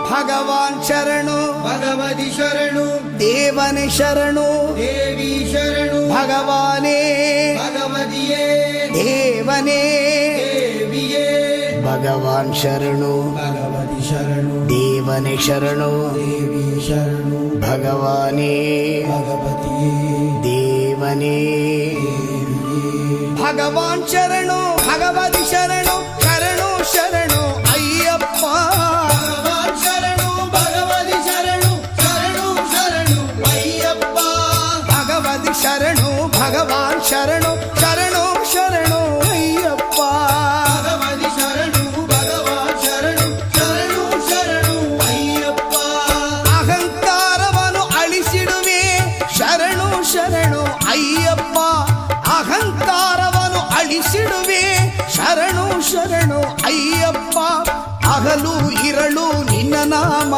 ಭಗವಾನ್ ಶರಣು ಭಗವತಿ ಶರಣು ದೇವನೇ ಶರಣು ದೇವಿ ಶರಣು ಭಗವಾನೇ ಭಗವತಿಯೇ ದೇವನೇ ದೇವಿಯೇ ಭಗವಾನ್ ಶರಣು ಭಗವತಿ ಶರಣು ದೇವನೇ ಶರಣು ದೇವಿ ಶರಣು ಭಗವಾನೇ ಭಗವತಿಯೇ ದೇವನೇ ಭಗವಾನ್ ಶರಣು ಭಗವತಿ ಶರಣು ಶರಣು ಶರಣು ಅಯ್ಯಪ್ಪ ಭಗವಾನ್ ಶರಣು ಭಗವತಿ ಶರಣು ಶರಣು ಶರಣು ಅಯ್ಯಪ್ಪ ಭಗವತಿ ಶರಣು ಭಗವಾನ್ ಶರಣು ಶರಣು ಶರಣು ಅಯ್ಯಪ್ಪ ಭಗವತಿ ಶರಣು ಭಗವಾನ್ ಶರಣು ಶರಣು ಶರಣು ಅಯ್ಯಪ್ಪ ಅಹಂಕಾರವನ್ನು ಅಳಿಸಿಡುವೆ ಶರಣು ಶರಣು ಅಯ್ಯಪ್ಪ ಅಹಂಕಾರವನ್ನು ಅಳಿಸಿಡುವೆ ಶರಣು ಶರಣು ಅಯ್ಯಪ್ಪ ಹಗಲು ಇರಳು ನಿನ್ನ ನಾಮ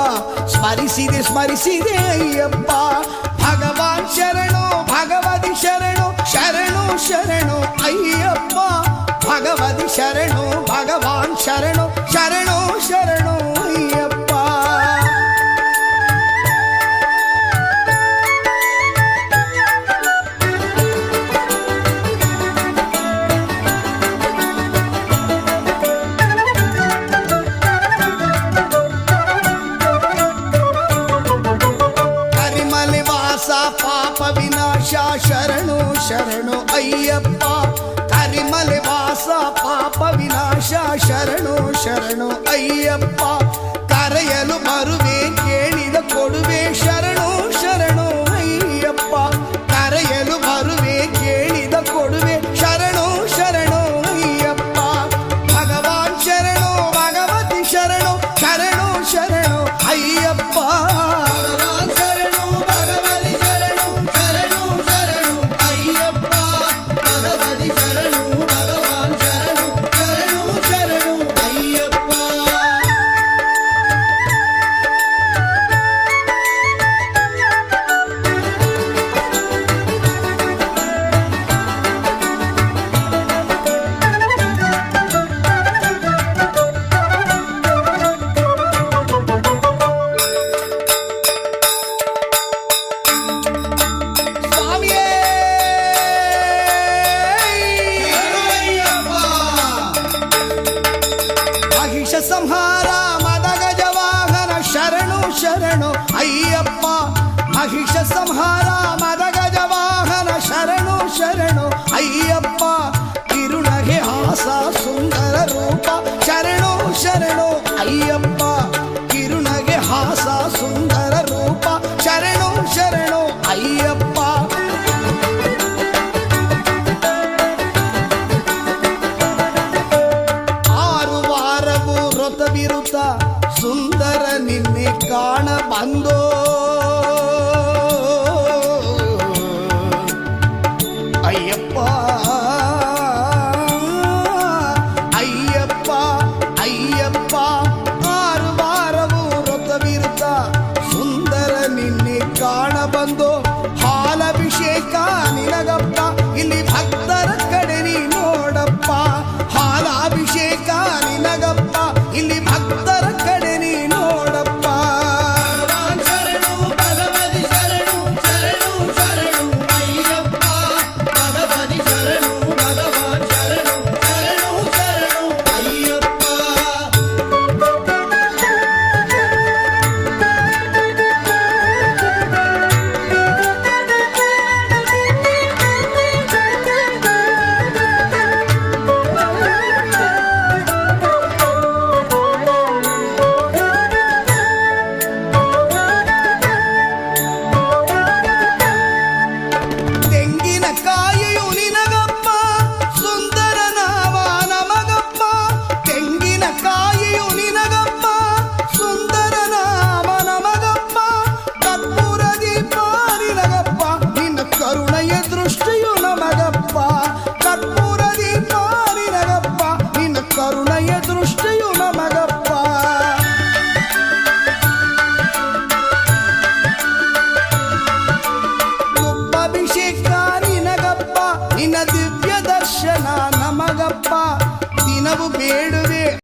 ಸ್ಮರಿಸಿದೆ ಸ್ಮರಿಸಿದೆ ಅಯ್ಯಪ್ಪ ಭಗವಾನ್ ಶರಣು ಭಗವತಿ ಶರಣು ಶರಣು ಶರಣು ಅಯ್ಯಪ್ಪ ಭಗವತಿ ಶರಣು ಭಗವಾನ್ ಶರಣು ಶರಣು ಶರಣು ಅಯ್ಯಪ್ಪ ಕರಿಮಲೆ ವಾಸ ಪಾಪ ವಿನಾಶ ಶರಣು ಶರಣು ಅಯ್ಯಪ್ಪ ಕರಿಮಲೆ ವಾಸ ಪಾಪ ವಿನಾಶ ಶರಣು ಶರಣು ಅಯ್ಯಪ್ಪ ಕರೆಯಲು ಬರುವೆ ಕೇಳಿದ ಕೊಡುವೆ ಶರಣು ಶರಣು ಅಯ್ಯಪ್ಪ ಕರೆಯಲು ಬರುವೆ ಕೇಳಿದ ಕೊಡುವೆ ಶರಣು ಶರಣು ಅಯ್ಯಪ್ಪ ಭಗವಾನ್ ಶರಣು ಭಗವತಿ ಶರಣು ಶರಣು ಶರಣು ಅಯ್ಯಪ್ಪ ಭಗವಾನ್ ಶರಣು ಭಗವತಿ ಶರಣು ಶರಣು ಶರಣು ಅಯ್ಯಪ್ಪ ಭಗವತಿ ಶರಣು ಭಗವಾನ್ ಶರಣು ಶರಣು ಶರಣು ಅಯ್ಯಪ್ಪ ಸ್ವಾಮಿಯೇ ಅಯ್ಯಪ್ಪ ಮಹಿಷ ಸಂಹಾರ ಮದಗಜ ವಾಹನ ಶರಣು ಶರಣು ಅಯ್ಯಪ್ಪ ಮಹಿಷ ಸಂಹಾರ ಮದಗಜ ವಾಹನ ಶರಣು ಶರಣು ಅಯ್ಯಪ್ಪ ಕಿರುನಗೆ ಹಾಸ ಸುಂದರ ರೂಪ ಶರಣು ಶರಣು ಅಯ್ಯಪ್ಪ ಕಿರುನಗೆ ಹಾಸ ಸುಂದರ ರೂಪ ಶರಣು ಶರಣು ಅಯ್ಯಪ್ಪ ಆರು ವಾರವು ವ್ರತ ವಿರುತ ಸುಂದರ ನಿನ್ನೆ ಕಾಣ ಬಂದೋ